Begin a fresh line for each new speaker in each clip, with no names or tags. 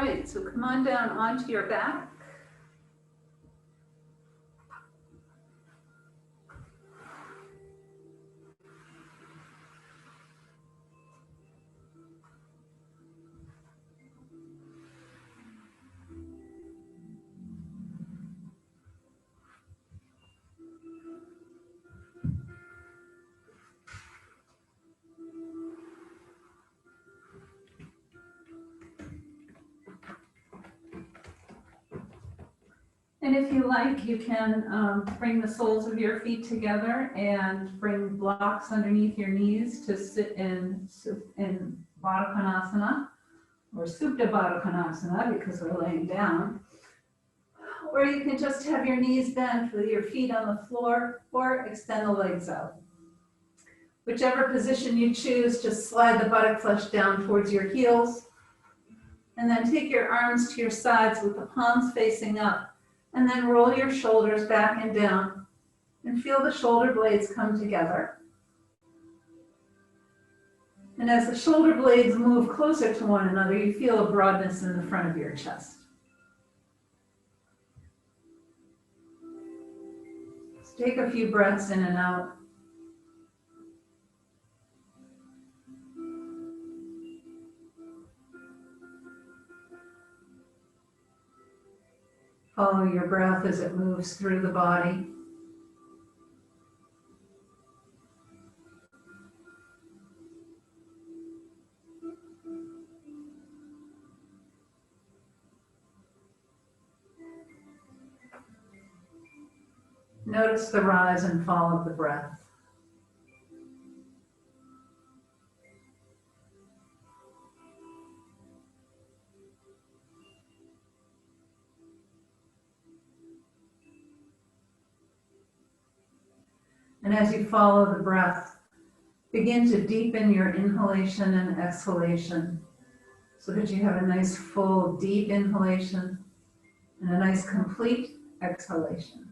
right, so come on down onto your back. And if you like, you can bring the soles of your feet together and bring blocks underneath your knees to sit in Baddha Konasana or Supta Baddha Konasana because we're laying down. Or you can just have your knees bent with your feet on the floor or extend the legs out. Whichever position you choose, just slide the buttock flesh down towards your heels. And then take your arms to your sides with the palms facing up. And then roll your shoulders back and down and feel the shoulder blades come together. And as the shoulder blades move closer to one another, you feel a broadness in the front of your chest. So take a few breaths in and out. Follow your breath as it moves through the body. Notice the rise and fall of the breath. And as you follow the breath, begin to deepen your inhalation and exhalation so that you have a nice full deep inhalation and a nice complete exhalation.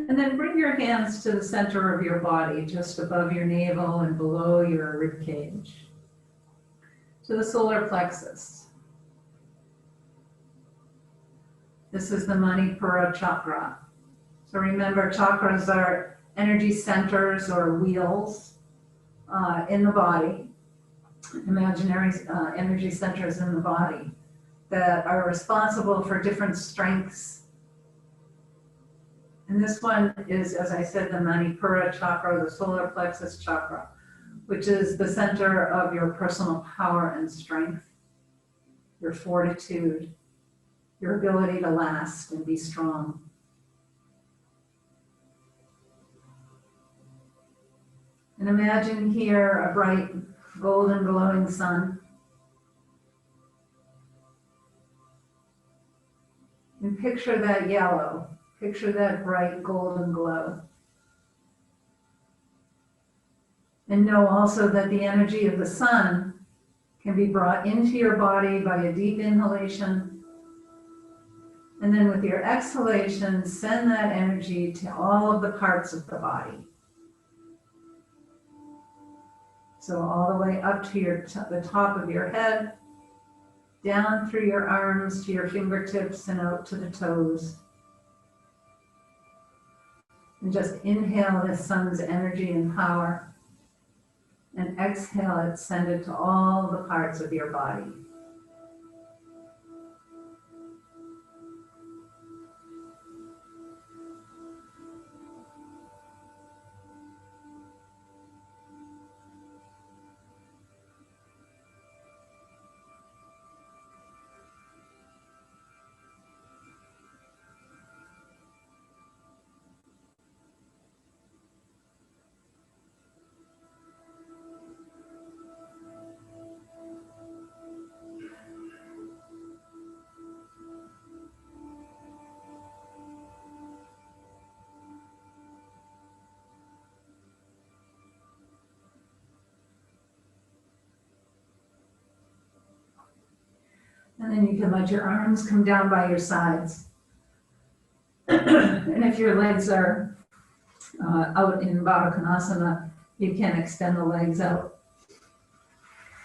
And then bring your hands to the center of your body, just above your navel and below your rib cage, to the solar plexus. This is the Manipura Chakra. So remember, chakras are energy centers or wheels in the body, imaginary energy centers in the body that are responsible for different strengths. And this one is, as I said, the Manipura Chakra, the solar plexus chakra, which is the center of your personal power and strength, your fortitude, your ability to last and be strong. And imagine here a bright, golden, glowing sun. And picture that yellow. Picture that bright golden glow. And know also that the energy of the sun can be brought into your body by a deep inhalation. And then with your exhalation, send that energy to all of the parts of the body. So all the way up to the top of your head, down through your arms to your fingertips and out to the toes. And just inhale the sun's energy and power, and exhale it, send it to all the parts of your body. And then you can let your arms come down by your sides. And if your legs are out in Baddha Konasana, you can extend the legs out.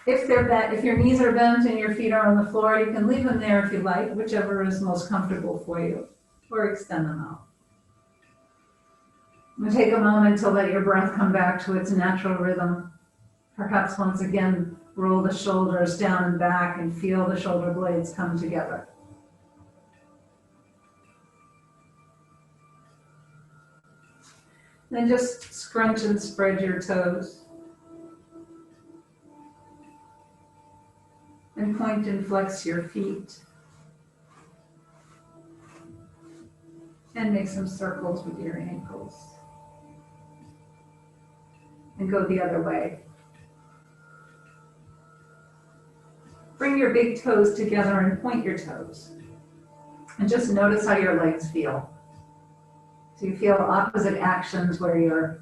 If they're bent, if your knees are bent and your feet are on the floor, you can leave them there if you like, whichever is most comfortable for you, or extend them out. And take a moment to let your breath come back to its natural rhythm. Perhaps once again, roll the shoulders down and back and feel the shoulder blades come together. Then just scrunch and spread your toes. And point and flex your feet. And make some circles with your ankles. And go the other way. Bring your big toes together and point your toes. And just notice how your legs feel. So you feel opposite actions where your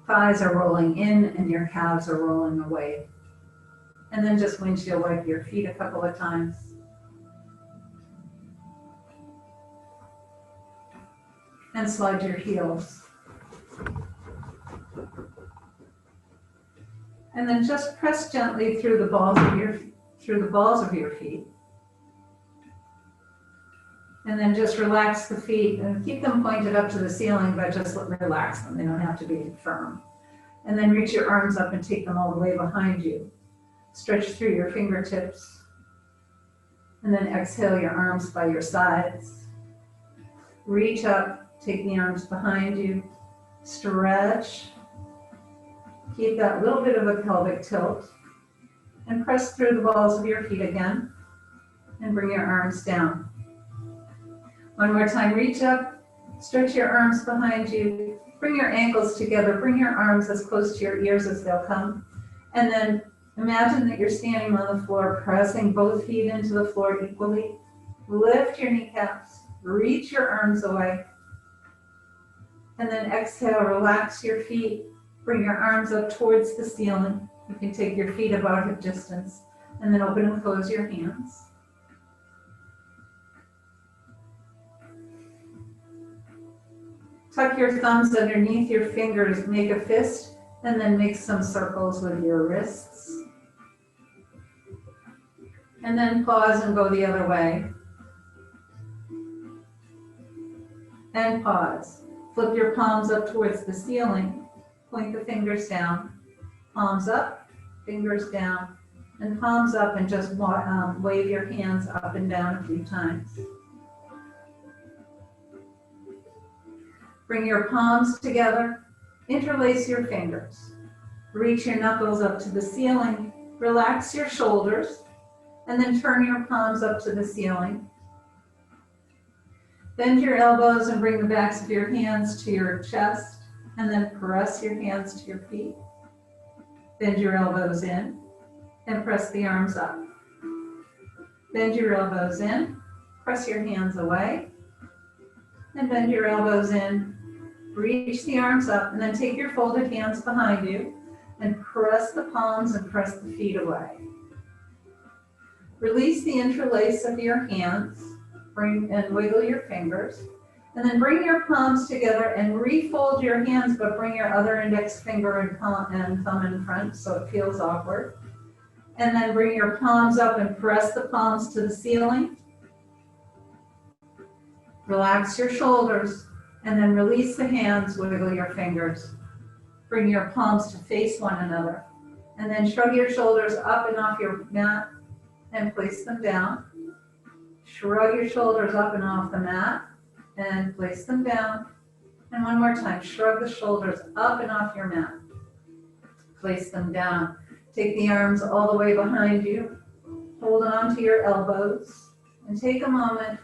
thighs are rolling in and your calves are rolling away. And then just windshield wipe your feet a couple of times. And slide your heels. And then just press gently through the balls of your feet. And then just relax the feet and keep them pointed up to the ceiling, but just relax them. They don't have to be firm. And then reach your arms up and take them all the way behind you. Stretch through your fingertips. And then exhale your arms by your sides. Reach up, take the arms behind you. Stretch. Keep that little bit of a pelvic tilt. And press through the balls of your feet again. And bring your arms down. One more time, reach up, stretch your arms behind you, bring your ankles together, bring your arms as close to your ears as they'll come, and then imagine that you're standing on the floor, pressing both feet into the floor equally. Lift your kneecaps, reach your arms away, and then exhale, relax your feet, bring your arms up towards the ceiling. You can take your feet about hip distance, and then open and close your hands. Tuck your thumbs underneath your fingers, make a fist, and then make some circles with your wrists. And then pause and go the other way. And pause. Flip your palms up towards the ceiling. Point the fingers down. Palms up, fingers down, and palms up, and just wave your hands up and down a few times. Bring your palms together, interlace your fingers. Reach your knuckles up to the ceiling, relax your shoulders, and then turn your palms up to the ceiling. Bend your elbows and bring the backs of your hands to your chest, and then press your hands to your feet. Bend your elbows in, and press the arms up. Bend your elbows in, press your hands away, and bend your elbows in. Reach the arms up, and then take your folded hands behind you and press the palms and press the feet away. Release the interlace of your hands, and wiggle your fingers, and then bring your palms together and refold your hands, but bring your other index finger and thumb in front so it feels awkward. And then bring your palms up and press the palms to the ceiling. Relax your shoulders. And then release the hands, wiggle your fingers. Bring your palms to face one another. And then shrug your shoulders up and off your mat and place them down. Shrug your shoulders up and off the mat and place them down. And one more time, shrug the shoulders up and off your mat. Place them down. Take the arms all the way behind you. Hold on to your elbows. And take a moment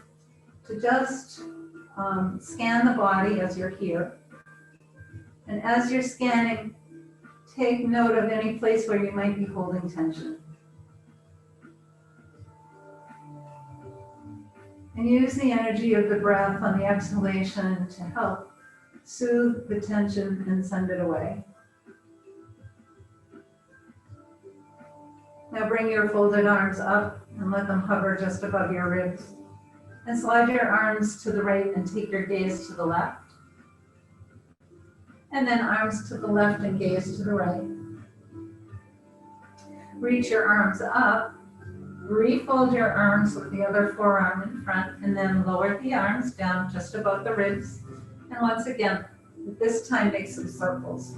to just scan the body as you're here. And as you're scanning, take note of any place where you might be holding tension. And use the energy of the breath on the exhalation to help soothe the tension and send it away. Now bring your folded arms up and let them hover just above your ribs. And slide your arms to the right and take your gaze to the left. And then arms to the left and gaze to the right. Reach your arms up. Refold your arms with the other forearm in front, and then lower the arms down just above the ribs. And once again, this time make some circles.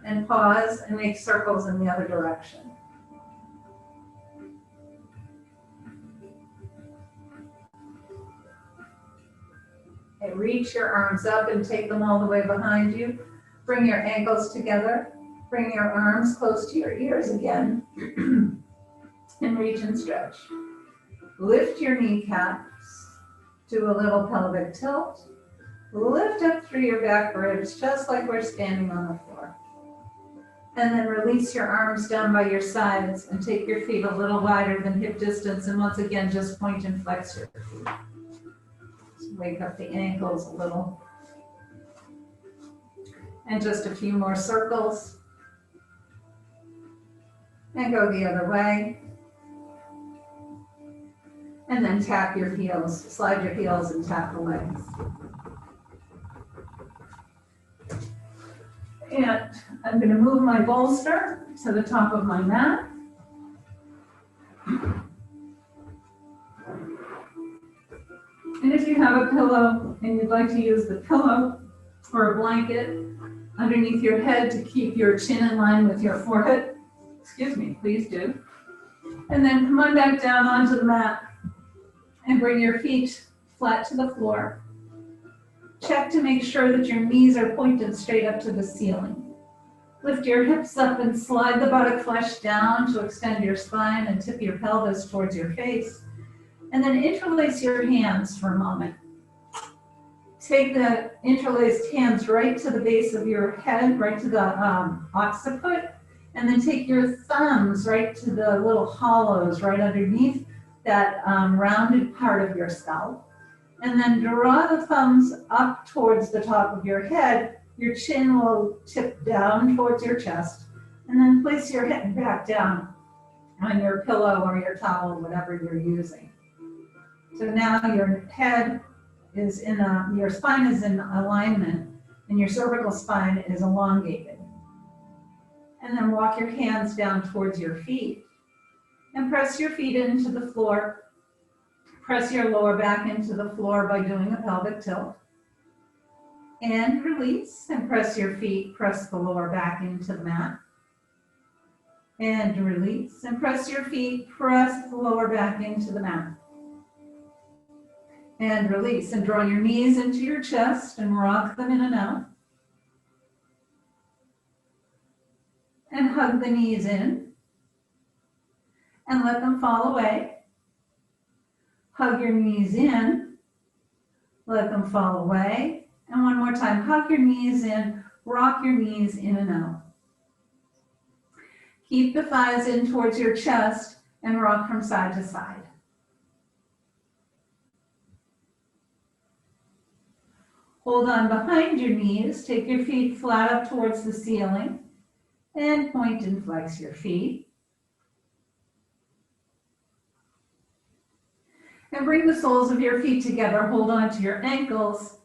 And pause and make circles in the other direction. And reach your arms up and take them all the way behind you. Bring your ankles together. Bring your arms close to your ears again. And reach and stretch. Lift your kneecaps. Do a little pelvic tilt. Lift up through your back ribs, just like we're standing on the floor. And then release your arms down by your sides and take your feet a little wider than hip distance. And once again, just point and flex your feet. Wake up the ankles a little. And just a few more circles. And go the other way. And then tap your heels. Slide your heels and tap the legs. And I'm going to move my bolster to the top of my mat. And if you have a pillow and you'd like to use the pillow or a blanket underneath your head to keep your chin in line with your forehead, excuse me, please do. And then come on back down onto the mat and bring your feet flat to the floor. Check to make sure that your knees are pointed straight up to the ceiling. Lift your hips up and slide the buttock flesh down to extend your spine and tip your pelvis towards your face. And then interlace your hands for a moment. Take the interlaced hands right to the base of your head, right to the occiput, and then take your thumbs right to the little hollows right underneath that rounded part of your scalp. And then draw the thumbs up towards the top of your head. Your chin will tip down towards your chest. And then place your head back down on your pillow or your towel, whatever you're using. So now your head is your spine is in alignment and your cervical spine is elongated. And then walk your hands down towards your feet and press your feet into the floor. Press your lower back into the floor by doing a pelvic tilt. And release and press your feet, press the lower back into the mat. And release and press your feet, press the lower back into the mat. And release and draw your knees into your chest and rock them in and out. And hug the knees in and let them fall away. Hug your knees in, let them fall away. And one more time, hug your knees in, rock your knees in and out. Keep the thighs in towards your chest and rock from side to side. Hold on behind your knees, take your feet flat up towards the ceiling, and point and flex your feet. And bring the soles of your feet together, hold on to your ankles,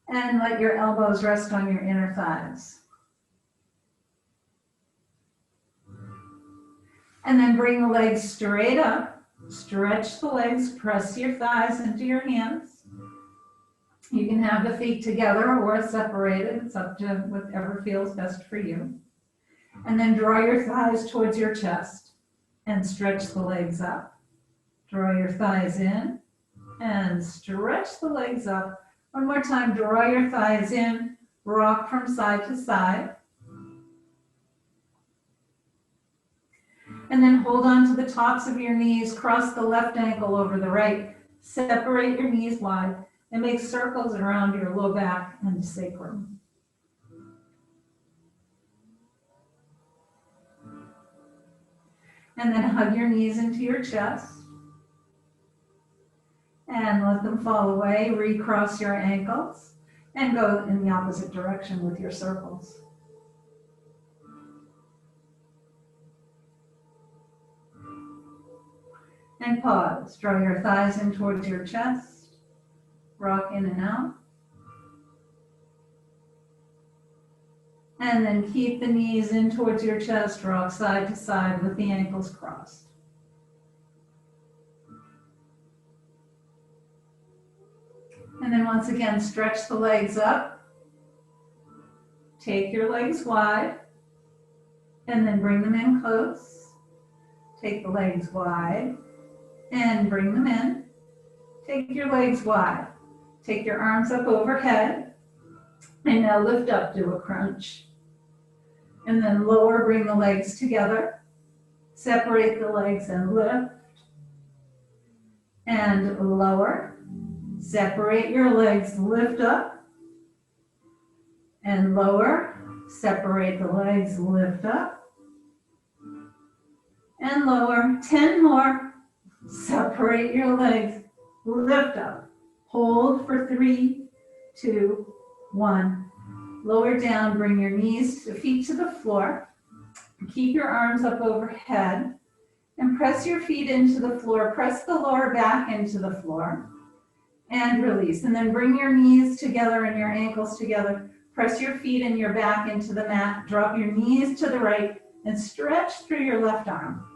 and let your elbows rest on your inner thighs. And then bring the legs straight up, stretch the legs, press your thighs into your hands. You can have the feet together or separated, it's up to whatever feels best for you. And then draw your thighs towards your chest and stretch the legs up. Draw your thighs in and stretch the legs up. One more time, draw your thighs in, rock from side to side. And then hold on to the tops of your knees, cross the left ankle over the right, separate your knees wide, and make circles around your low back and sacrum. And then hug your knees into your chest. And let them fall away, recross your ankles, and go in the opposite direction with your circles. And pause. Draw your thighs in towards your chest. Rock in and out. And then keep the knees in towards your chest. Rock side to side with the ankles crossed. And then once again, stretch the legs up. Take your legs wide. And then bring them in close. Take the legs wide. And bring them in. Take your legs wide. Take your arms up overhead. And now lift up, do a crunch. And then lower, bring the legs together. Separate the legs and lift. And lower. Separate your legs, lift up. And lower. Separate the legs, lift up. And lower. 10 more. Separate your legs, lift up. Hold for 3, 2, 1. Lower down, bring your feet to the floor. Keep your arms up overhead and press your feet into the floor. Press the lower back into the floor and release. And then bring your knees together and your ankles together. Press your feet and your back into the mat. Drop your knees to the right and stretch through your left arm.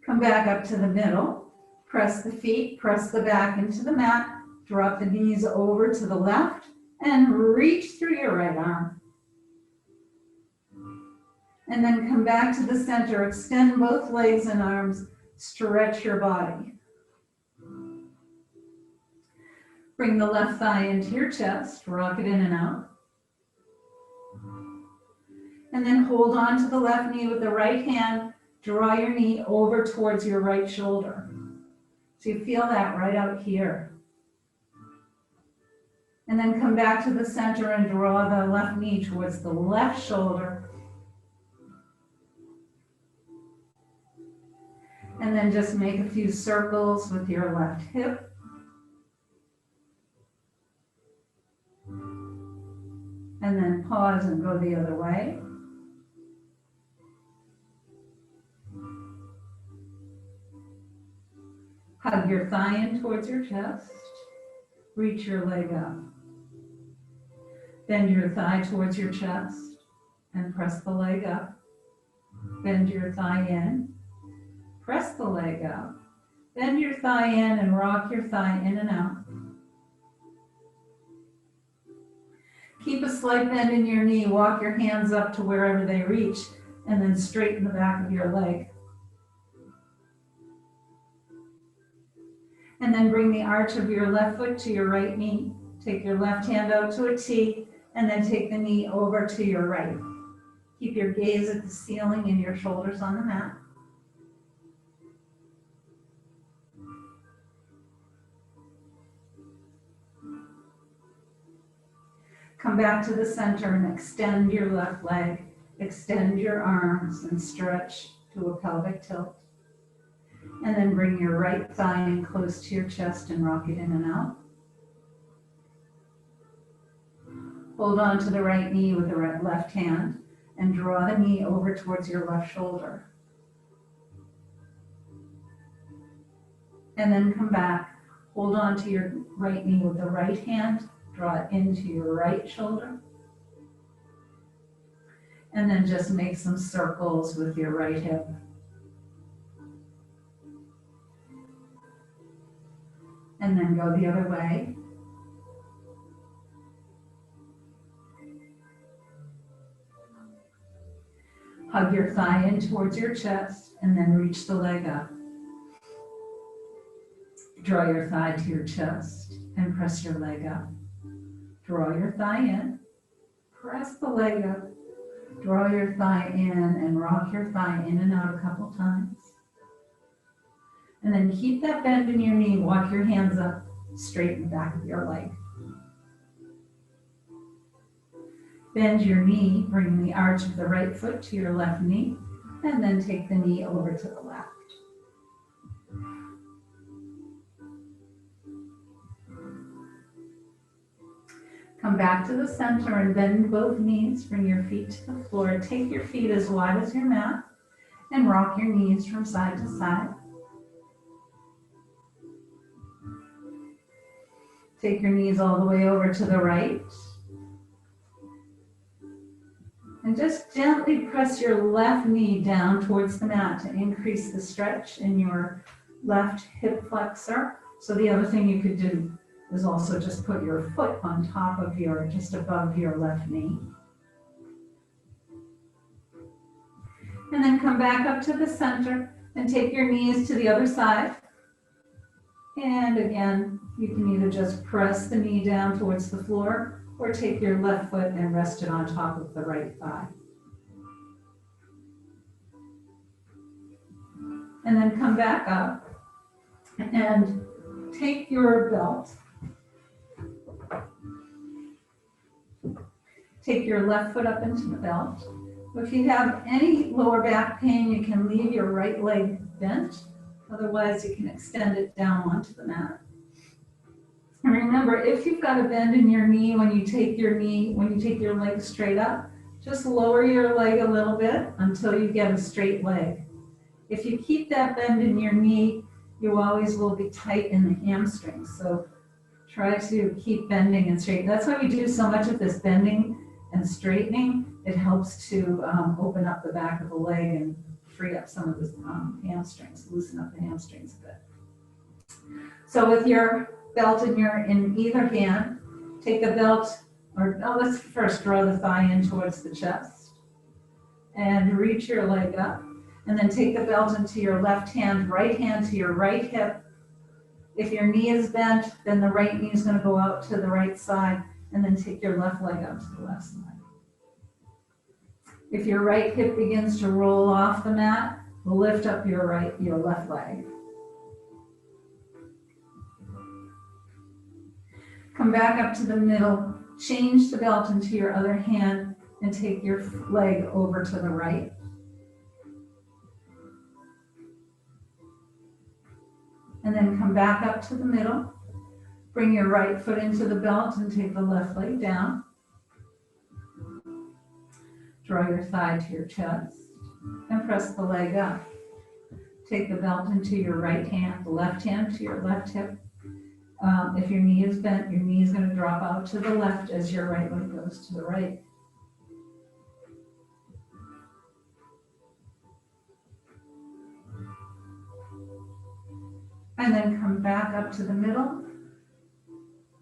Come back up to the middle. Press the feet, press the back into the mat. Drop the knees over to the left and reach through your right arm. And then come back to the center. Extend both legs and arms. Stretch your body. Bring the left thigh into your chest. Rock it in and out. And then hold on to the left knee with the right hand. Draw your knee over towards your right shoulder. So you feel that right out here. And then come back to the center and draw the left knee towards the left shoulder. And then just make a few circles with your left hip. And then pause and go the other way. Hug your thigh in towards your chest. Reach your leg up. Bend your thigh towards your chest and press the leg up. Bend your thigh in. Press the leg up. Bend your thigh in and rock your thigh in and out. Keep a slight bend in your knee. Walk your hands up to wherever they reach and then straighten the back of your leg. And then bring the arch of your left foot to your right knee. Take your left hand out to a T and then take the knee over to your right. Keep your gaze at the ceiling and your shoulders on the mat. Come back to the center and extend your left leg. Extend your arms and stretch to a pelvic tilt. And then bring your right thigh in close to your chest and rock it in and out. Hold on to the right knee with the left hand and draw the knee over towards your left shoulder. And then come back. Hold on to your right knee with the right hand. Draw it into your right shoulder. And then just make some circles with your right hip. And then go the other way. Hug your thigh in towards your chest and then reach the leg up. Draw your thigh to your chest and press your leg up. Draw your thigh in, press the leg up, draw your thigh in and rock your thigh in and out a couple times. And then keep that bend in your knee, walk your hands up, straighten the back of your leg. Bend your knee, bring the arch of the right foot to your left knee, and then take the knee over to the left. Come back to the center and bend both knees, bring your feet to the floor. Take your feet as wide as your mat and rock your knees from side to side. Take your knees all the way over to the right. And just gently press your left knee down towards the mat to increase the stretch in your left hip flexor. So the other thing you could do is also just put your foot on top of just above your left knee. And then come back up to the center and take your knees to the other side. And again, you can either just press the knee down towards the floor or take your left foot and rest it on top of the right thigh. And then come back up and take your belt. Take your left foot up into the belt. If you have any lower back pain, you can leave your right leg bent. Otherwise, you can extend it down onto the mat. And remember, if you've got a bend in your knee when you take your leg straight up, just lower your leg a little bit until you get a straight leg. If you keep that bend in your knee, you always will be tight in the hamstrings. So try to keep bending and straight. That's why we do so much of this bending and straightening. It helps to open up the back of the leg and free up some of the hamstrings, loosen up the hamstrings a bit. So with your belt in either hand, take the belt, let's first draw the thigh in towards the chest and reach your leg up. And then take the belt into your left hand to your right hip. If your knee is bent, then the right knee is going to go out to the right side, and then take your left leg out to the left side. If your right hip begins to roll off the mat, lift up your left leg. Come back up to the middle, change the belt into your other hand, and take your leg over to the right. And then come back up to the middle. Bring your right foot into the belt and take the left leg down. Draw your thigh to your chest and press the leg up. Take the belt into your right hand, the left hand to your left hip. If your knee is bent, your knee is going to drop out to the left as your right leg goes to the right. And then come back up to the middle.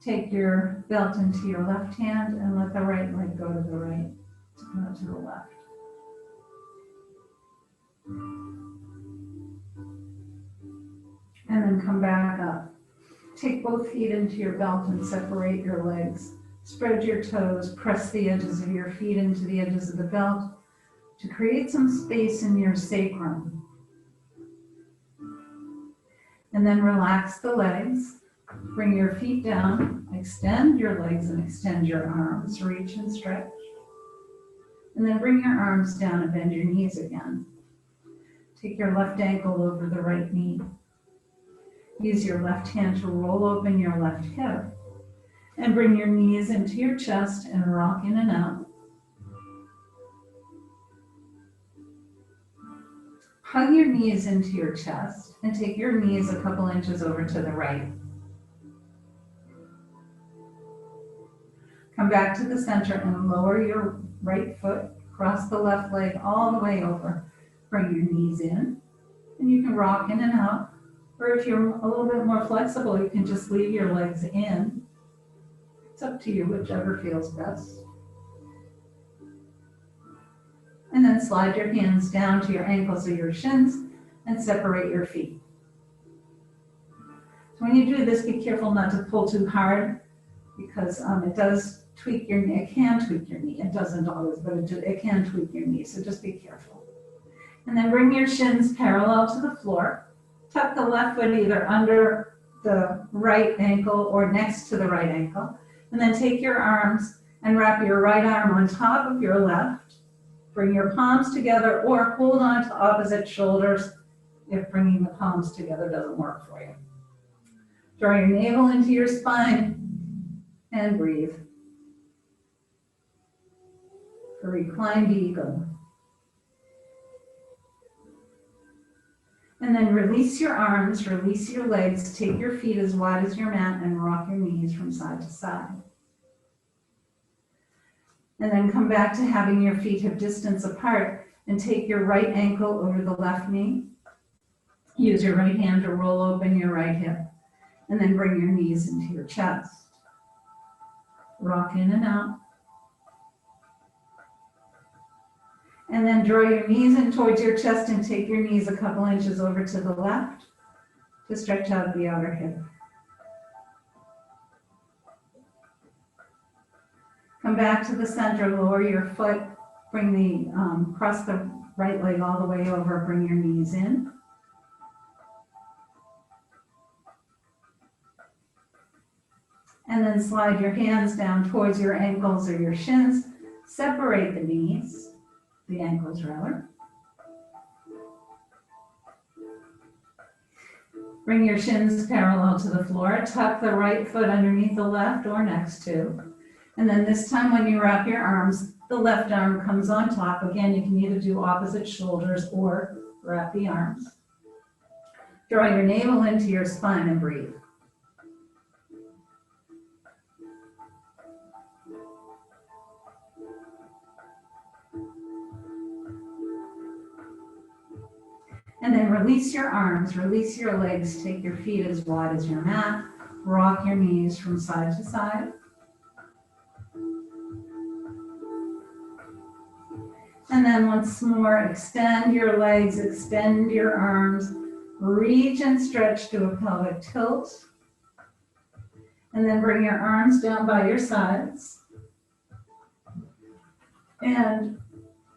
Take your belt into your left hand and let the right leg go to the right, not to the left. And then come back up. Take both feet into your belt and separate your legs. Spread your toes, press the edges of your feet into the edges of the belt to create some space in your sacrum. And then relax the legs. Bring your feet down, extend your legs and extend your arms, reach and stretch. And then bring your arms down and bend your knees again. Take your left ankle over the right knee. Use your left hand to roll open your left hip. And bring your knees into your chest and rock in and out. Hug your knees into your chest and take your knees a couple inches over to the right. Come back to the center and lower your right foot, cross the left leg all the way over. Bring your knees in, and you can rock in and out. Or if you're a little bit more flexible, you can just leave your legs in. It's up to you, whichever feels best. And then slide your hands down to your ankles or your shins and separate your feet. So when you do this, be careful not to pull too hard because it does tweak your knee. It can tweak your knee. It doesn't always, but it can tweak your knee, so just be careful. And then bring your shins parallel to the floor. Tuck the left foot either under the right ankle or next to the right ankle. And then take your arms and wrap your right arm on top of your left. Bring your palms together or hold on to opposite shoulders if bringing the palms together doesn't work for you. Draw your navel into your spine and breathe. For reclined eagle. And then release your arms, release your legs, take your feet as wide as your mat and rock your knees from side to side. And then come back to having your feet hip distance apart and take your right ankle over the left knee. Use your right hand to roll open your right hip. And then bring your knees into your chest. Rock in and out. And then draw your knees in towards your chest and take your knees a couple inches over to the left to stretch out the outer hip. Come back to the center, lower your foot, bring the, cross the right leg all the way over, bring your knees in. And then slide your hands down towards your ankles or your shins. Separate the knees, the ankles rather. Bring your shins parallel to the floor. Tuck the right foot underneath the left or next to. And then this time when you wrap your arms, the left arm comes on top. Again, you can either do opposite shoulders or wrap the arms. Draw your navel into your spine and breathe. And then release your arms, release your legs, take your feet as wide as your mat, rock your knees from side to side. And then once more, extend your legs, extend your arms, reach and stretch to a pelvic tilt. And then bring your arms down by your sides. And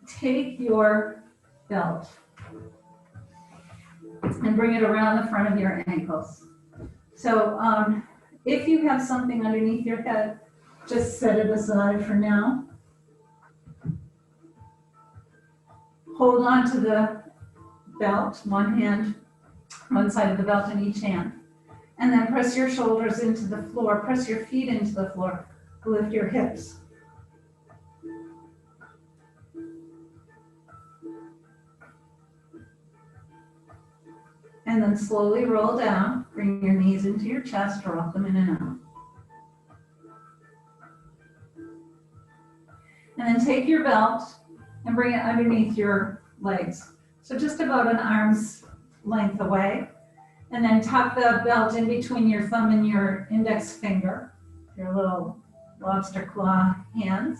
take your belt and bring it around the front of your ankles. So if you have something underneath your head, just set it aside for now. Hold on to the belt, one hand, one side of the belt in each hand. And then press your shoulders into the floor, press your feet into the floor, lift your hips. And then slowly roll down, bring your knees into your chest, rock them in and out. And then take your belt and bring it underneath your legs. So just about an arm's length away. And then tuck the belt in between your thumb and your index finger, your little lobster claw hands.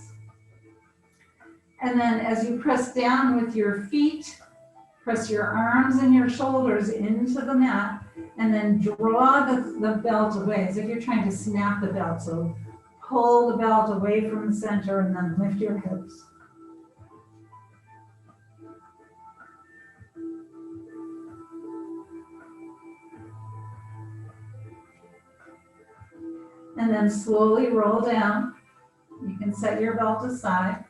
And then as you press down with your feet, press your arms and your shoulders into the mat, and then draw the belt away as if you're trying to snap the belt. So pull the belt away from the center and then lift your hips. And then slowly roll down. You can set your belt aside.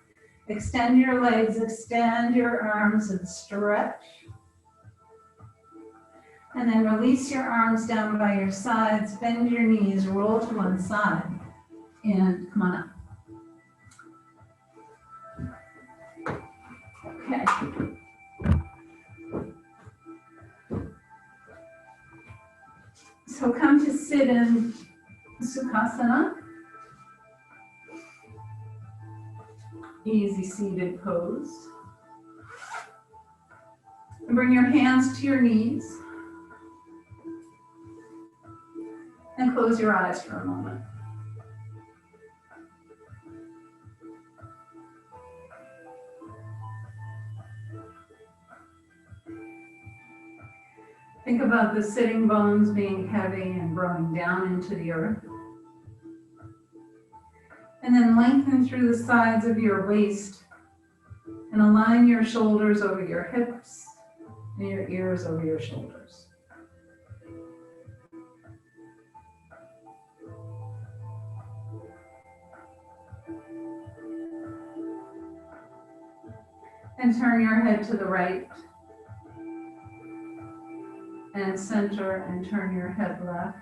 Extend your legs, extend your arms and stretch. And then release your arms down by your sides, bend your knees, roll to one side, and come on up. Okay. So come to sit in Tsukasa. Easy seated pose. And bring your hands to your knees. And close your eyes for a moment. Think about the sitting bones being heavy and growing down into the earth. And then lengthen through the sides of your waist and align your shoulders over your hips and your ears over your shoulders. And turn your head to the right and center and turn your head left.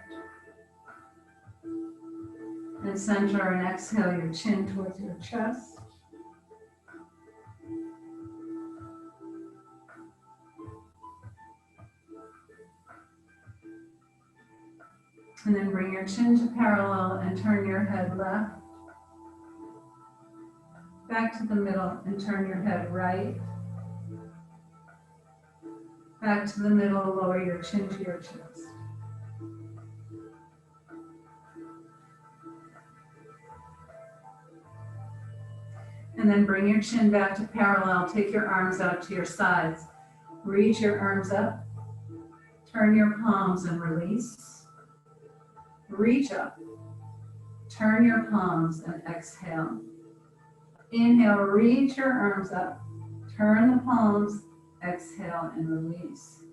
And center and exhale your chin towards your chest. And then bring your chin to parallel and turn your head left. Back to the middle and turn your head right. Back to the middle, lower your chin to your chest. And then bring your chin back to parallel. Take your arms out to your sides. Reach your arms up. Turn your palms and release. Reach up. Turn your palms and exhale. Inhale, reach your arms up. Turn the palms, exhale and release.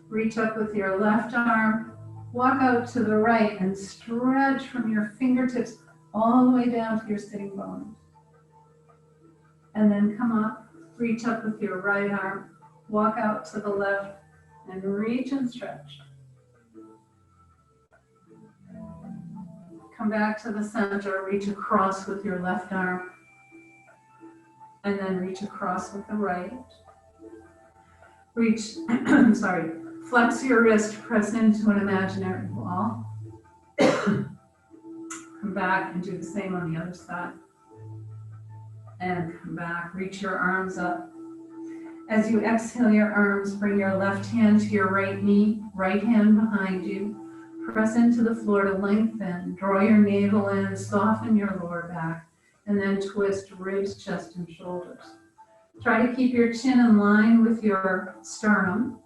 Reach up with your left arm. Walk out to the right and stretch from your fingertips all the way down to your sitting bones. And then come up, reach up with your right arm, walk out to the left, and reach and stretch. Come back to the center, reach across with your left arm, and then reach across with the right. Reach, flex your wrist, press into an imaginary wall. Come back and do the same on the other side. And come back, reach your arms up. As you exhale your arms, bring your left hand to your right knee, right hand behind you. Press into the floor to lengthen. Draw your navel in, soften your lower back, and then twist ribs, chest, and shoulders. Try to keep your chin in line with your sternum.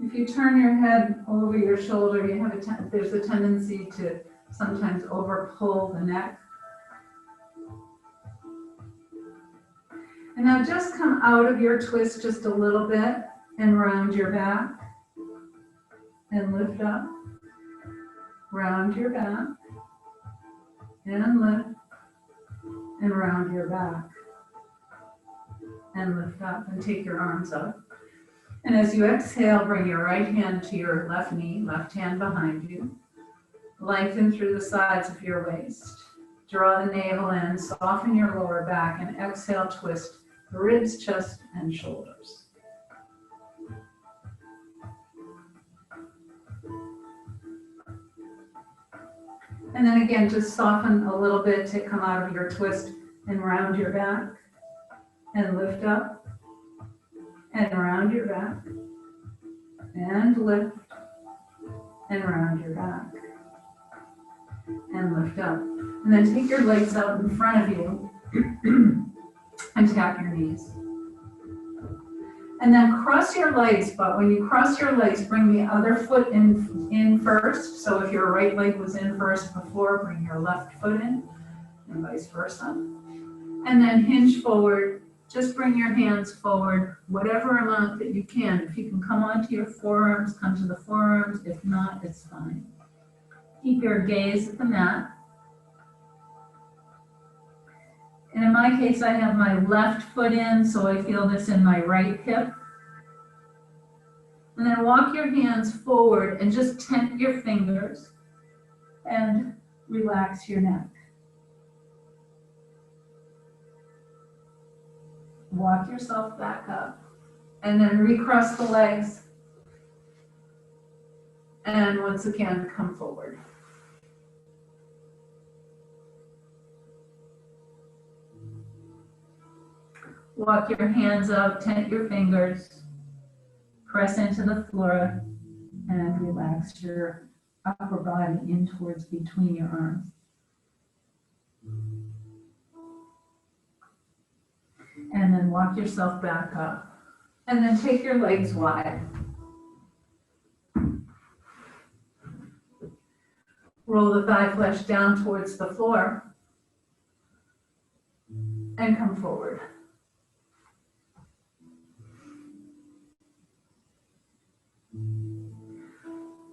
If you turn your head over your shoulder, there's a tendency to sometimes over pull the neck. And now just come out of your twist just a little bit and round your back and lift up. Round your back and lift and round your back and lift up and take your arms up. And as you exhale, bring your right hand to your left knee, left hand behind you. Lengthen through the sides of your waist. Draw the navel in, soften your lower back, and exhale, twist ribs, chest, and shoulders. And then again, just soften a little bit to come out of your twist and round your back and lift up and round your back and lift and round your back and lift up. And then take your legs out in front of you and tap your knees. And then cross your legs, but when you cross your legs, bring the other foot in first. So if your right leg was in first before, bring your left foot in, and vice versa. And then hinge forward. Just bring your hands forward, whatever amount that you can. If you can come onto your forearms, come to the forearms. If not, it's fine. Keep your gaze at the mat. And in my case, I have my left foot in, so I feel this in my right hip. And then walk your hands forward and just tent your fingers and relax your neck. Walk yourself back up and then recross the legs. And once again, come forward. Walk your hands up, tent your fingers, press into the floor, and relax your upper body in towards between your arms. And then walk yourself back up. And then take your legs wide. Roll the thigh flesh down towards the floor. And come forward.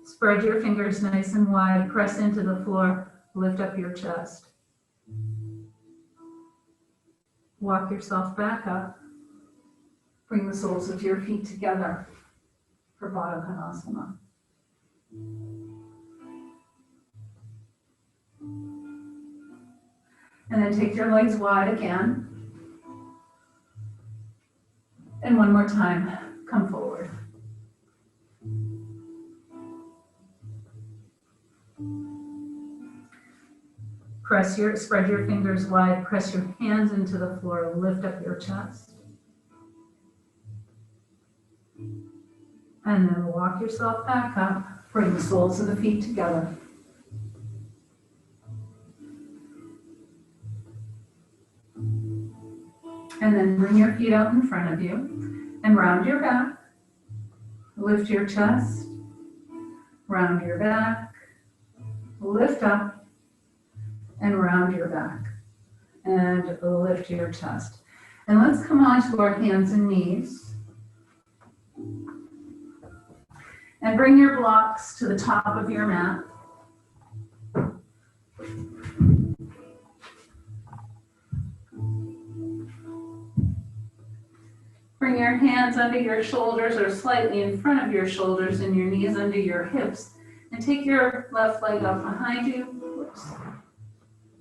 Spread your fingers nice and wide, press into the floor, lift up your chest. Walk yourself back up. Bring the soles of your feet together for Baddha Konasana. And then take your legs wide again. And one more time, come forward. Spread your fingers wide, press your hands into the floor, lift up your chest. And then walk yourself back up, bring the soles of the feet together. And then bring your feet out in front of you and round your back. Lift your chest, round your back, lift up, and round your back. And lift your chest. And let's come on to our hands and knees. And bring your blocks to the top of your mat. Bring your hands under your shoulders or slightly in front of your shoulders and your knees under your hips. And take your left leg up behind you. Whoops.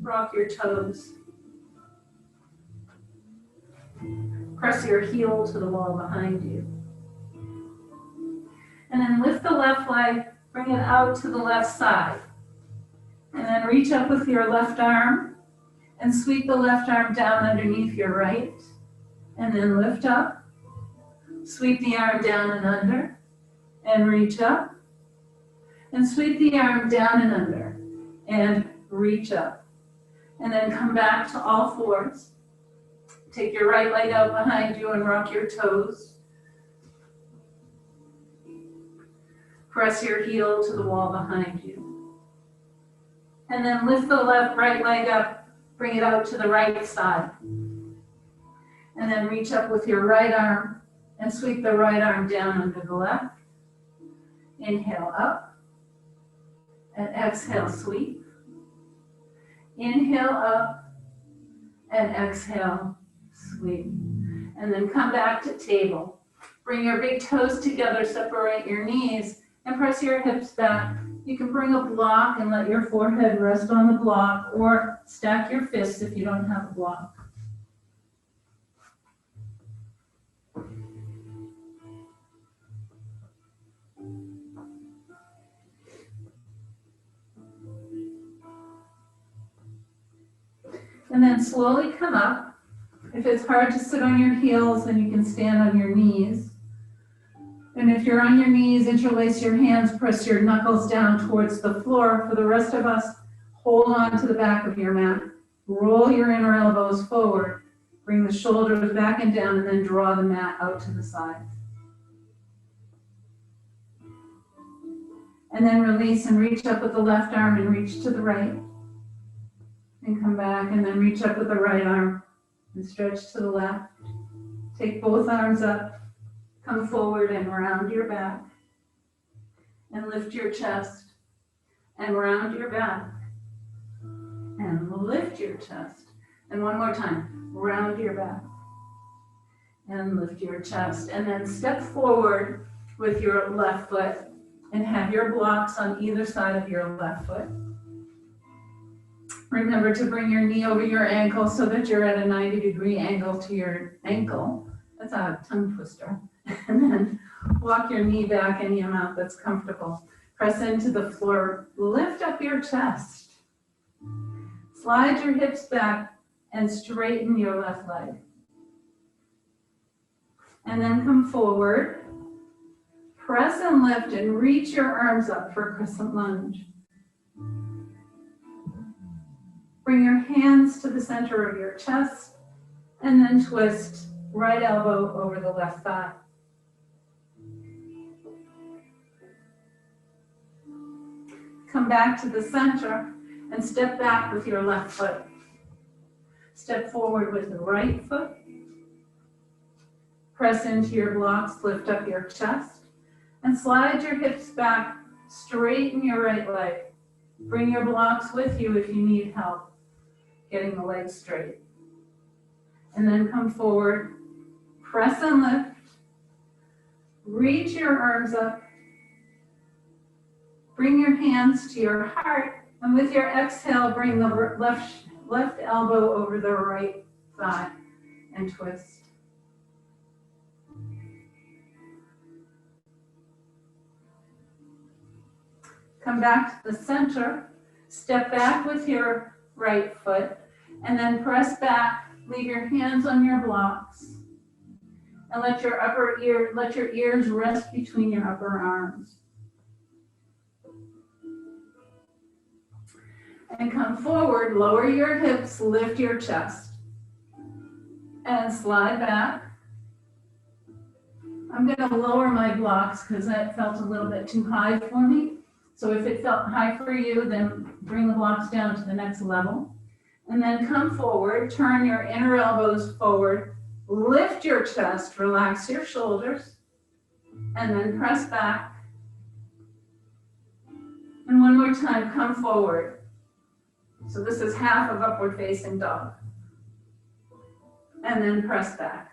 Rock your toes. Press your heel to the wall behind you. And then lift the left leg, bring it out to the left side. And then reach up with your left arm and sweep the left arm down underneath your right. And then lift up. Sweep the arm down and under, and reach up, and sweep the arm down and under, and reach up. And then come back to all fours. Take your right leg out behind you and rock your toes. Press your heel to the wall behind you. And then lift the right leg up, bring it out to the right side. And then reach up with your right arm, and sweep the right arm down under the left. Inhale up. And exhale, sweep. Inhale up. And exhale, sweep. And then come back to table. Bring your big toes together, separate your knees, and press your hips back. You can bring a block and let your forehead rest on the block, or stack your fists if you don't have a block. And then slowly come up. If it's hard to sit on your heels, then you can stand on your knees. And if you're on your knees, interlace your hands, press your knuckles down towards the floor. For the rest of us, hold on to the back of your mat. Roll your inner elbows forward. Bring the shoulders back and down, and then draw the mat out to the side. And then release and reach up with the left arm and reach to the right. And come back and then reach up with the right arm and stretch to the left. Take both arms up, come forward and round your back. And lift your chest and round your back. And lift your chest. And one more time, round your back. And lift your chest. And then step forward with your left foot and have your blocks on either side of your left foot. Remember to bring your knee over your ankle so that you're at a 90-degree angle to your ankle. That's a tongue twister. And then walk your knee back any amount that's comfortable. Press into the floor. Lift up your chest. Slide your hips back and straighten your left leg. And then come forward. Press and lift and reach your arms up for Crescent Lunge. Bring your hands to the center of your chest and then twist right elbow over the left thigh. Come back to the center and step back with your left foot. Step forward with the right foot. Press into your blocks, lift up your chest, and slide your hips back, straighten your right leg. Bring your blocks with you if you need help getting the legs straight. And then come forward, press and lift, reach your arms up, bring your hands to your heart, and with your exhale, bring the left elbow over the right thigh and twist. Come back to the center, step back with your right foot, and then press back, leave your hands on your blocks, and let your ears rest between your upper arms. And come forward, lower your hips, lift your chest, and slide back. I'm going to lower my blocks because that felt a little bit too high for me. So if it felt high for you, then bring the blocks down to the next level. And then come forward, turn your inner elbows forward, lift your chest, relax your shoulders, and then press back. And one more time, come forward. So this is half of upward facing dog. And then press back.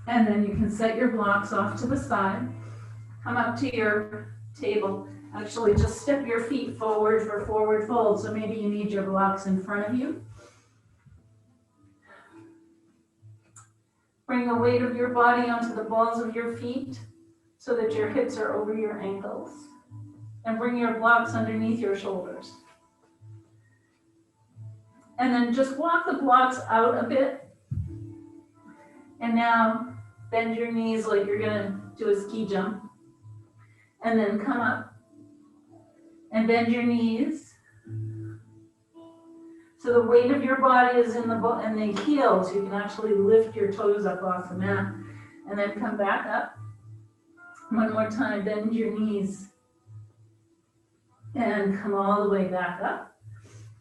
And then you can set your blocks off to the side. Come up to your table. Actually, just step your feet forward for forward fold. So maybe you need your blocks in front of you. Bring the weight of your body onto the balls of your feet so that your hips are over your ankles. And bring your blocks underneath your shoulders. And then just walk the blocks out a bit. And now bend your knees like you're gonna do a ski jump. And then come up and bend your knees. So the weight of your body is in the heels. You can actually lift your toes up off the mat. And then come back up. One more time, bend your knees. And come all the way back up.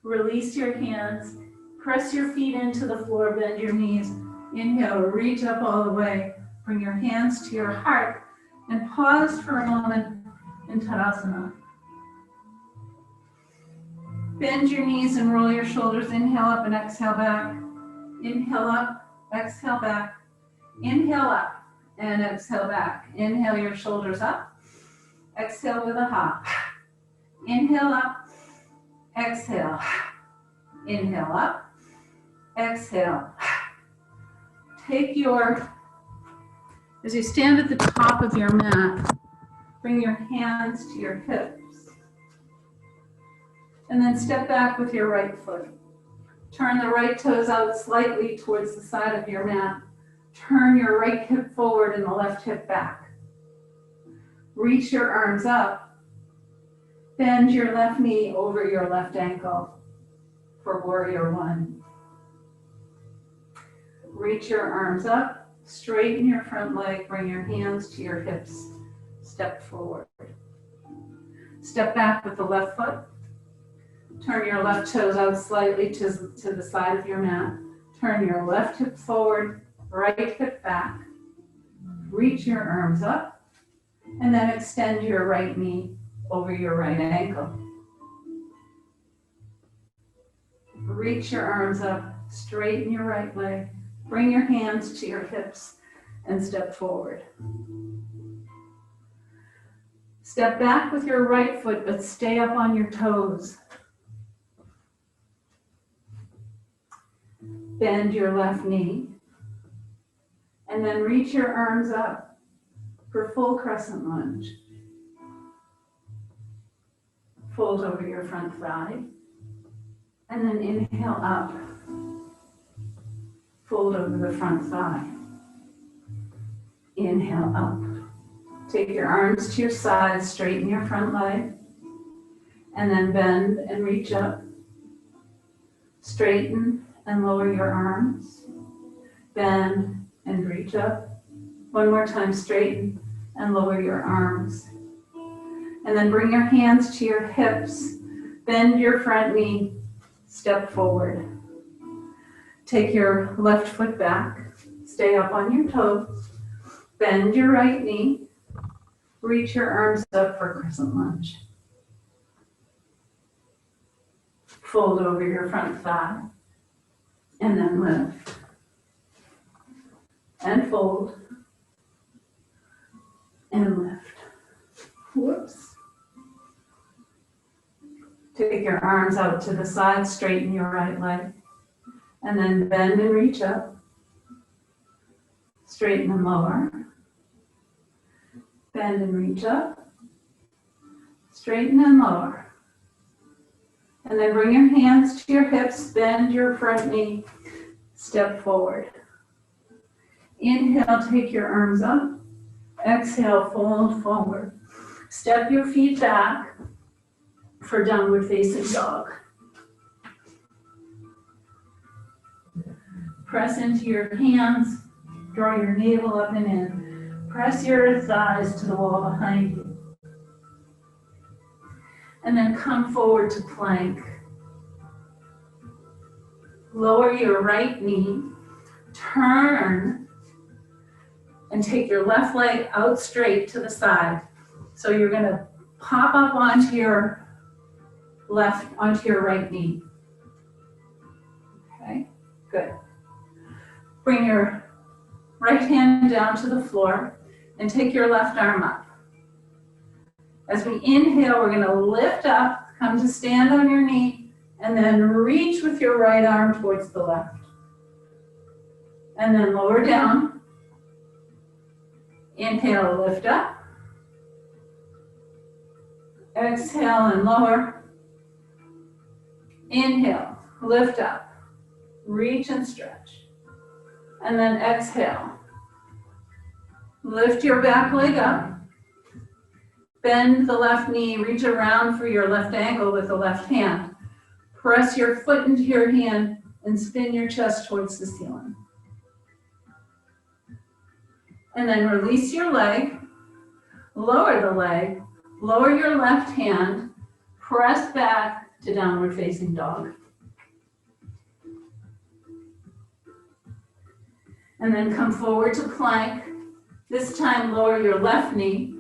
Release your hands. Press your feet into the floor, bend your knees. Inhale, reach up all the way. Bring your hands to your heart and pause for a moment in Tadasana. Bend your knees and roll your shoulders. Inhale up and exhale back. Inhale up, exhale back. Inhale up and exhale back. Inhale your shoulders up. Exhale with a hop. Inhale up, exhale. Inhale up, exhale. As you stand at the top of your mat, bring your hands to your hips. And then step back with your right foot. Turn the right toes out slightly towards the side of your mat. Turn your right hip forward and the left hip back. Reach your arms up. Bend your left knee over your left ankle for warrior one. Reach your arms up, straighten your front leg, bring your hands to your hips, step forward. Step back with the left foot. Turn your left toes out slightly to the side of your mat. Turn your left hip forward, right hip back. Reach your arms up, and then extend your right knee over your right ankle. Reach your arms up, straighten your right leg, bring your hands to your hips, and step forward. Step back with your right foot, but stay up on your toes. Bend your left knee, and then reach your arms up for full crescent lunge. Fold over your front thigh, and then inhale up. Fold over the front thigh. Inhale up. Take your arms to your sides, straighten your front leg, and then bend and reach up. Straighten and lower your arms. Bend and reach up. One more time, straighten and lower your arms. And then bring your hands to your hips. Bend your front knee, step forward. Take your left foot back, stay up on your toes. Bend your right knee, reach your arms up for crescent lunge. Fold over your front thigh, and then lift. And fold, and lift. Whoops. Take your arms out to the side, straighten your right leg, and then bend and reach up. Straighten and lower. Bend and reach up. Straighten and lower. And then bring your hands to your hips, bend your front knee, step forward. Inhale, take your arms up. Exhale, fold forward. Step your feet back for downward facing dog. Press into your hands, draw your navel up and in. Press your thighs to the wall behind you. And then come forward to plank. Lower your right knee, turn, and take your left leg out straight to the side. So you're gonna pop up onto your right knee. Okay, good. Bring your right hand down to the floor and take your left arm up. As we inhale, we're gonna lift up, come to stand on your knee, and then reach with your right arm towards the left. And then lower down. Inhale, lift up. Exhale and lower. Inhale, lift up. Reach and stretch. And then exhale. Lift your back leg up. Bend the left knee, reach around for your left ankle with the left hand. Press your foot into your hand and spin your chest towards the ceiling. And then release your leg, lower the leg, lower your left hand, press back to downward facing dog. And then come forward to plank. This time lower your left knee.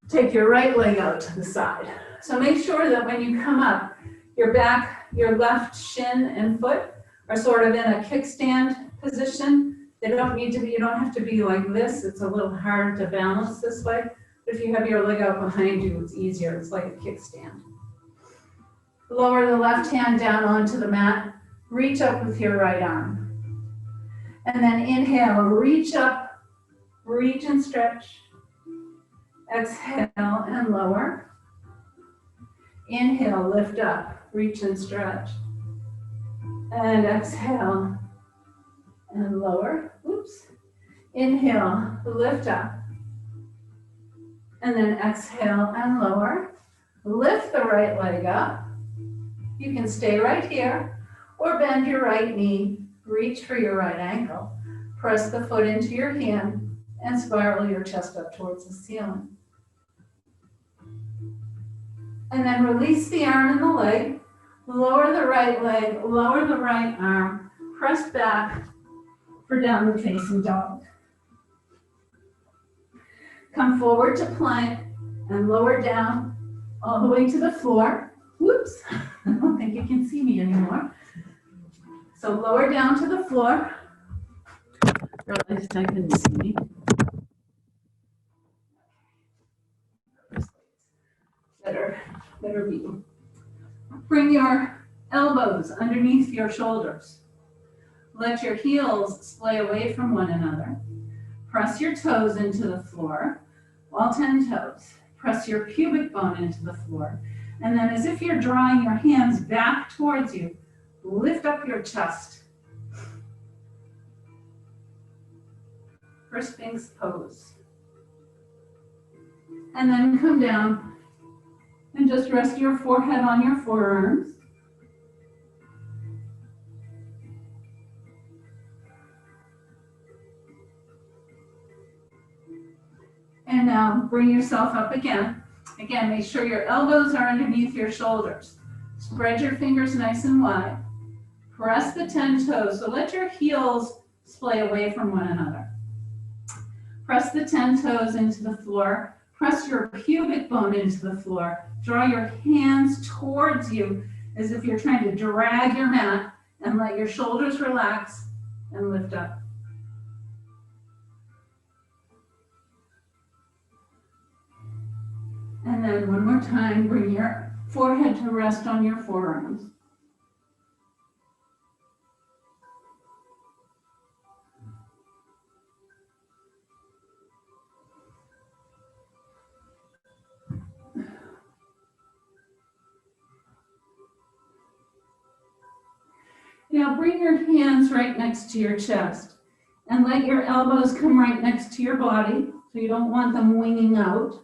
Take your right leg out to the side. So make sure that when you come up, your back, your left shin and foot are sort of in a kickstand position. They don't need to be, you don't have to be like this. It's a little hard to balance this way. But if you have your leg out behind you, it's easier. It's like a kickstand. Lower the left hand down onto the mat. Reach up with your right arm. And then inhale, reach up, reach and stretch. Exhale and lower. Inhale, lift up, reach and stretch. And exhale and lower. Oops. Inhale, lift up. And then exhale and lower. Lift the right leg up. You can stay right here or bend your right knee. Reach for your right ankle. Press the foot into your hand and spiral your chest up towards the ceiling. And then release the arm and the leg. Lower the right leg, lower the right arm. Press back for downward facing dog. Come forward to plank and lower down all the way to the floor. Whoops, I don't think you can see me anymore. So lower down to the floor. Realized I couldn't see me. Better view. Bring your elbows underneath your shoulders. Let your heels splay away from one another. Press your toes into the floor, all 10 toes. Press your pubic bone into the floor. And then as if you're drawing your hands back towards you, lift up your chest. For Sphinx pose. And then come down and just rest your forehead on your forearms. And now bring yourself up again. Again, make sure your elbows are underneath your shoulders. Spread your fingers nice and wide. Press the 10 toes, so let your heels splay away from one another. Press the 10 toes into the floor. Press your pubic bone into the floor. Draw your hands towards you as if you're trying to drag your mat, and let your shoulders relax and lift up. And then one more time, bring your forehead to rest on your forearms. Now bring your hands right next to your chest and let your elbows come right next to your body, so you don't want them winging out.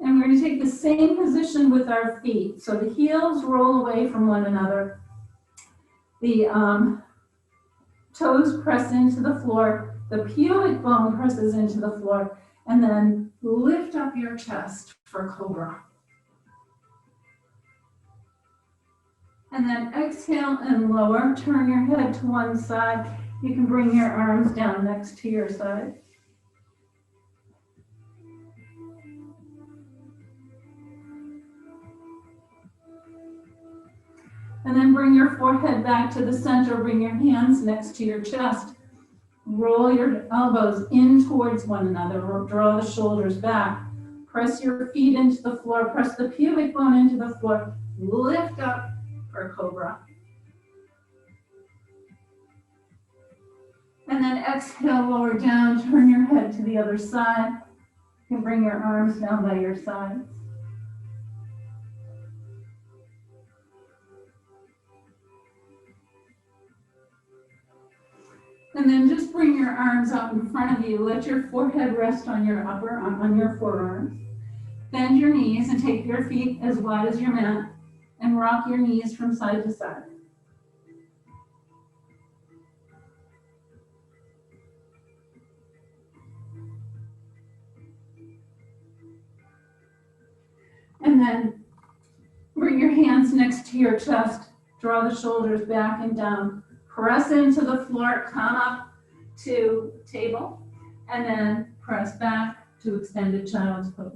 And we're going to take the same position with our feet. So the heels roll away from one another. The toes press into the floor. The pubic bone presses into the floor. And then lift up your chest for cobra. And then exhale and lower. Turn your head to one side. You can bring your arms down next to your side. And then bring your forehead back to the center. Bring your hands next to your chest. Roll your elbows in towards one another. Draw the shoulders back. Press your feet into the floor. Press the pubic bone into the floor. Lift up for cobra. And then exhale, lower down. Turn your head to the other side. You can bring your arms down by your sides. And then just bring your arms out in front of you. Let your forehead rest on your on your forearms. Bend your knees and take your feet as wide as your mat and rock your knees from side to side. And then bring your hands next to your chest. Draw the shoulders back and down. Press into the floor, come up to table, and then press back to extended child's pose.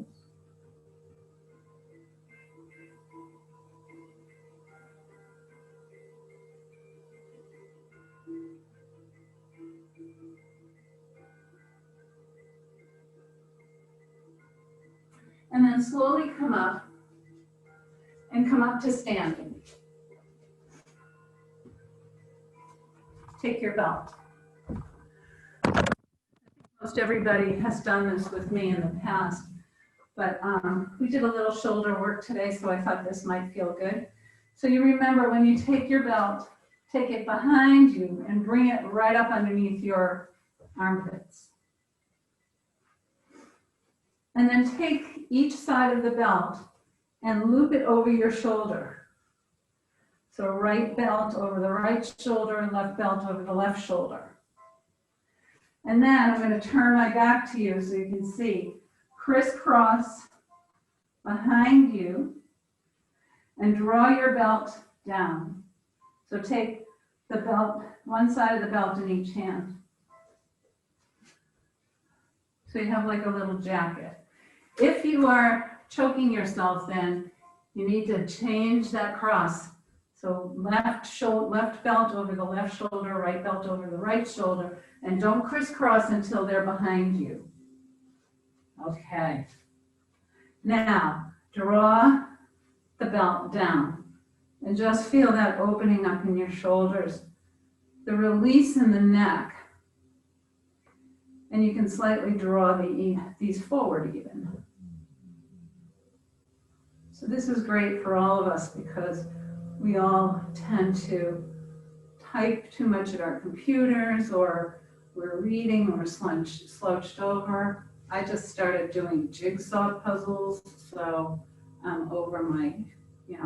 And then slowly come up and come up to standing. Take your belt. Most everybody has done this with me in the past, but we did a little shoulder work today, so I thought this might feel good. So you remember when you take your belt, take it behind you and bring it right up underneath your armpits. And then take each side of the belt and loop it over your shoulder. So right belt over the right shoulder and left belt over the left shoulder. And then I'm going to turn my back to you so you can see. Crisscross behind you and draw your belt down. So take the belt, one side of the belt in each hand. So you have like a little jacket. If you are choking yourself, then you need to change that cross. So left belt over the left shoulder, right belt over the right shoulder, and don't crisscross until they're behind you. Okay. Now, draw the belt down and just feel that opening up in your shoulders, the release in the neck, and you can slightly draw these forward even. So this is great for all of us because we all tend to type too much at our computers, or we're reading or slouched over. I just started doing jigsaw puzzles, so I'm over my,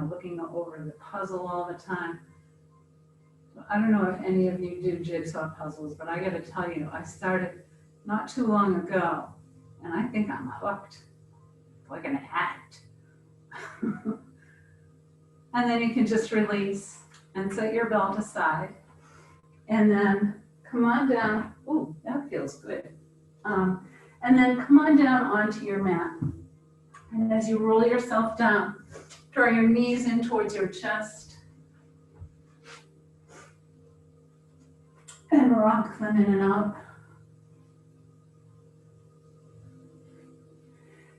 looking over the puzzle all the time. So I don't know if any of you do jigsaw puzzles, but I got to tell you, I started not too long ago, and I think I'm hooked like an addict. And then you can just release and set your belt aside. And then come on down. Ooh, that feels good. And then come on down onto your mat. And as you roll yourself down, draw your knees in towards your chest. And rock them in and out.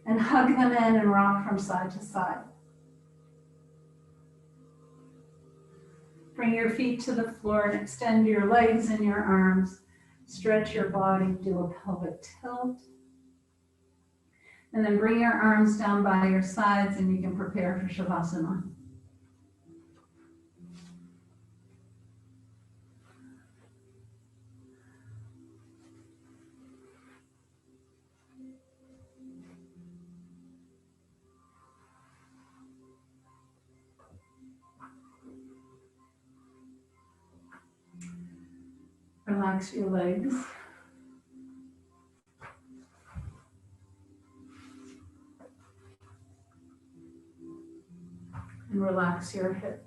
And hug them in and rock from side to side. Bring your feet to the floor and extend your legs and your arms. Stretch your body, do a pelvic tilt. And then bring your arms down by your sides and you can prepare for Shavasana. Relax your legs. And relax your hips.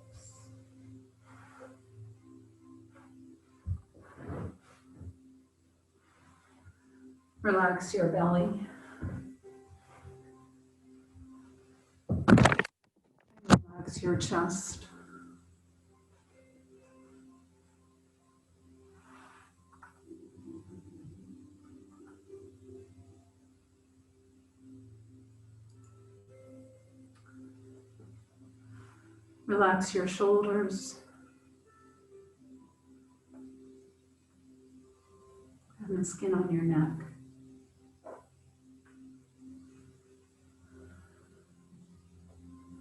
Relax your belly. Relax your chest. Relax your shoulders and the skin on your neck.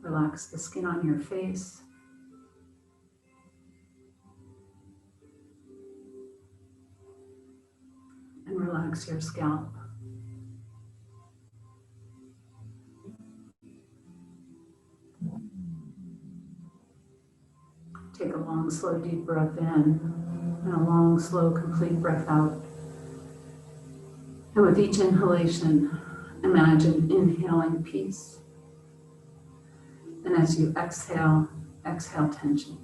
Relax the skin on your face. And relax your scalp. Take a long, slow, deep breath in and a long, slow, complete breath out. And with each inhalation, imagine inhaling peace. And as you exhale, exhale tension.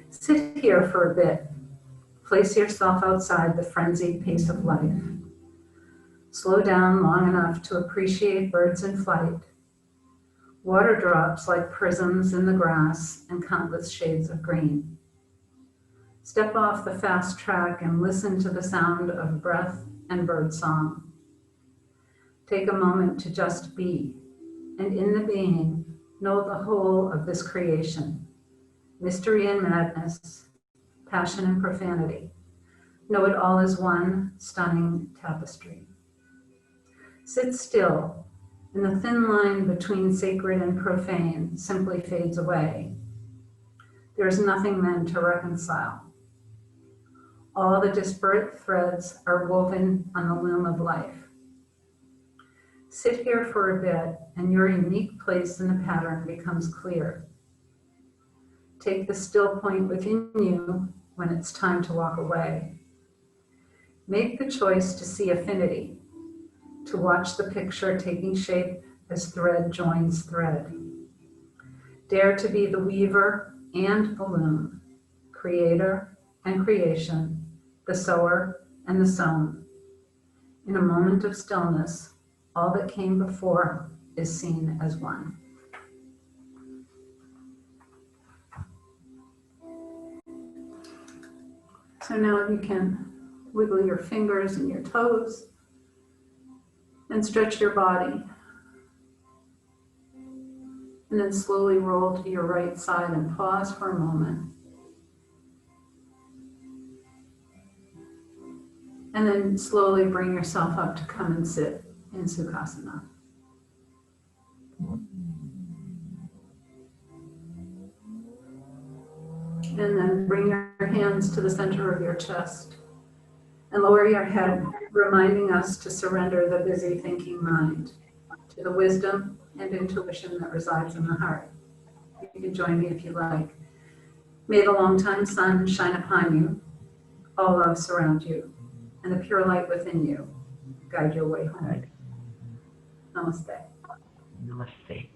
Sit here for a bit. Place yourself outside the frenzied pace of life. Slow down long enough to appreciate birds in flight, water drops like prisms in the grass, and countless shades of green. Step off the fast track and listen to the sound of breath and bird song. Take a moment to just be, and in the being, know the whole of this creation. Mystery and madness, passion and profanity. Know it all as one stunning tapestry. Sit still, and the thin line between sacred and profane simply fades away. There is nothing then to reconcile. All the disparate threads are woven on the loom of life. Sit here for a bit, and your unique place in the pattern becomes clear. Take the still point within you when it's time to walk away. Make the choice to see affinity, to watch the picture taking shape as thread joins thread. Dare to be the weaver and the loom, creator and creation, the sower and the sown. In a moment of stillness, all that came before is seen as one. So now you can wiggle your fingers and your toes and stretch your body. And then slowly roll to your right side and pause for a moment. And then slowly bring yourself up to come and sit in Tsukasa. And then bring your hands to the center of your chest and lower your head, reminding us to surrender the busy thinking mind to the wisdom and intuition that resides in the heart. You can join me if you like. May the long-time sun shine upon you, all love surround you, and the pure light within you guide your way home. Namaste.
Namaste.